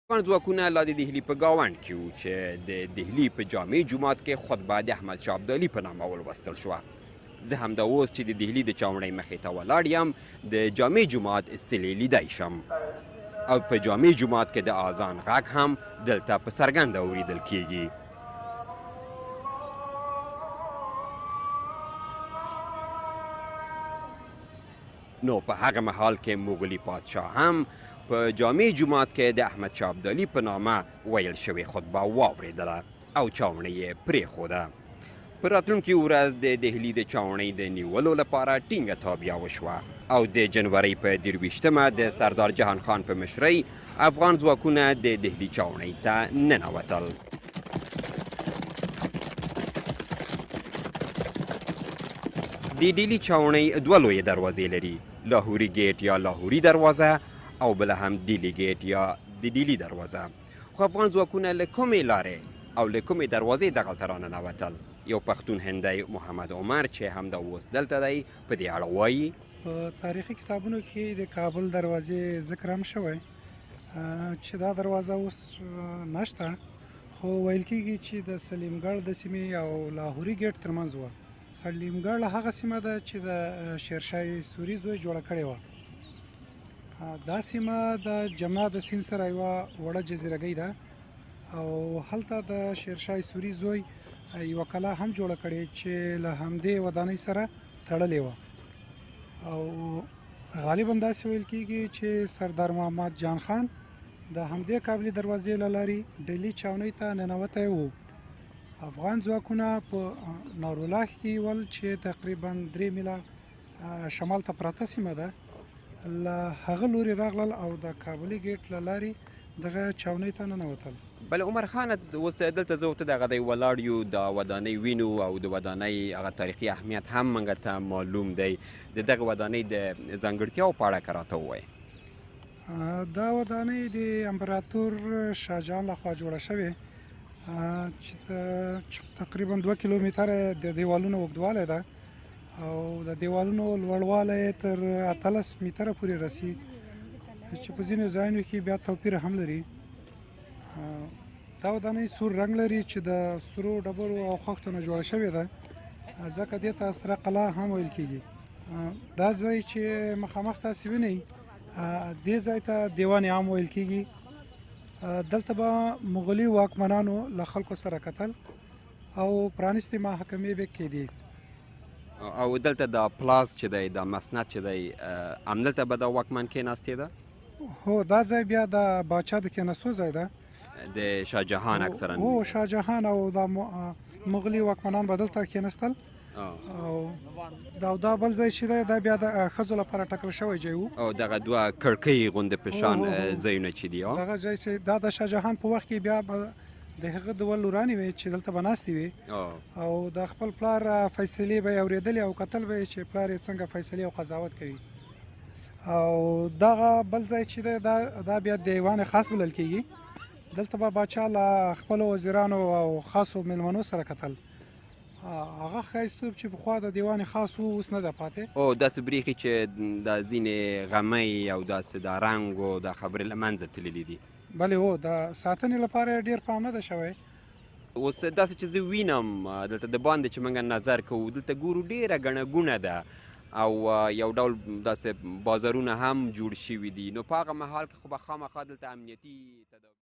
افغان ځواکونه لا د دهلي په ګاونډ کې وو چې د دهلي په جامع جومات کې خطبه د احمدشاه ابدالي په نامه ولوستل شوه. زه همدا اوس چې د دهلي د چاوڼۍ مخې ته ولاړ یم د جامع جومات څلې لیدی شم او په جامع جومات کې د اذان غږ هم دلته په څرګنده اورېدل کیږي. نو په هغه مهال کې مغولي پادشاه هم په جامع جومات کې د احمدشاه ابدالي په نامه ویل شوې خطبه واورېدله او چاوڼۍ یې پرېښوده. په راتلونکې ورځ د دهلي د چاوڼۍ د نیولو لپاره ټینګه تابیا وشوه او د جنورۍ په 23مه د سردار جهان خان په مشرۍ افغان ځواکونه د دهلي چاوڼۍ ته ننوتل. د ډیلي چاوڼۍ دوه لویې دروازې لري، لاهوري ګیټ یا لاهوري دروازه او بله هم ډیلي ګیټ یا د ډیلي دروازه. خو افغان ځواکونه له کومې لارې او له کومې دروازې دغلته راننوتل؟ یو پښتون هندی محمد عمر چې همدا اوس دلته دی په دې اړه وایي. په تاریخي کتابونو کې د کابل دروازې ذکر هم شوی چې دا دروازه اوس نشته، خو ویل کېږي چې د سلیمګړ د سیمې او لاهوري ګیټ ترمنځ وه. سلیمګړ هغه سیمه ده چې د شیرشاه سوري زوی جوړه کړې وه. دا سیمه د جمنا د سیند سره یوه وړه جزیرګۍ ده او هلته د شیرشاه سوري زوی یوه کلا هم جوړه کړې چې له همدې ودانۍ سره تړلې وه او غالبا داسې ویل کېږي چې سردار محمد جان خان د همدې کابلي دروازې له لارې ډیلي چاوڼۍ ته ننوتی و. افغان ځواکونه په نارولاح کې ول چې تقریبا 3 میله شمال ته پرته سیمه ده، له هغه لوري راغلل او د کابلي ګیټ له لارې دغه چاوڼۍ ته ننوتل. بله عمر خانه اوس دلته زه ورته دغه دی ولاړ یو دا ودانۍ وینو او د ودانۍ هغه تاریخي اهمیت هم موږ ته معلوم دی. د دغه ودانۍ د ځانګړتیاو په اړه که راته ووایې. دا ودانۍ د امپراطور شاهجهان لخوا جوړه شوې چې تقریبا 2 کیلومتره د دیوالونو اوږدوالی ده او د دیوالونو لوړوالی تر 18 متره پورې رسي چې په ځینو ځایونو کې بیا توپیر هم لري. دا ودانۍ سور رنګ لري چې د سرو ډبرو او خښتو نه جوړه شوې ده، ځکه دې ته سره قلعه هم ویل کېږي. دا ځای چې مخامخ تاسې وینئ دې ځای ته دیوان عام ویل کېږي. دلته به مغولي واکمنانو له خلکو سره کتل او پرانیستې محکمې به کېدې. او دلته دا پلاس چې دی دا مسند چې دی همدلته به دا واکمن کېناستېده؟ هو دا ځای بیا د باچا د کېناستو ځای ده، د شاهجهان اکثرا. هو شاهجهان او دا مغولي واکمنان به دلته کېناستل او دا بل ځای چې دی دا بیا د ښځو لپاره ټاکل شوی ځای و. او دغه دوه کړکۍ غوندې په شان ځایونه چې دي دغه ځای چې دا د شاهجهان په وخت کې بیا د هغه دوه لورانې وې چې دلته به ناستې وې او د خپل پلار فیصلې به یې اورېدلې او کتل به یې چې پلار یې څنګه فیصلې او قضاوت کوي. او دغه بل ځای چې دی دا بیا دیوان خاص بلل کېږي. دلته به باچا له خپلو وزیرانو او خاصو میلمنو سره کتل. هغه ښایستوب چې پخوا د دیوان خاص و اوس نه ده پاتې. او داسې برېښي چې د ځینې غمۍ او داسې د رنګ او د خبرې له منځه تللي دي. بلې هو د ساتنې لپاره ډېر پام نه ده شوی. اوس داسې چې زه وینم دلته د باندې چې موږ نظر کوو دلته ګورو ډېره ګڼه ګوڼه ده او یو ډول داسې بازارونه هم جوړ شوي دي. نو په هغه مهال کې خو به خامخا دلته امنیتي تدابیر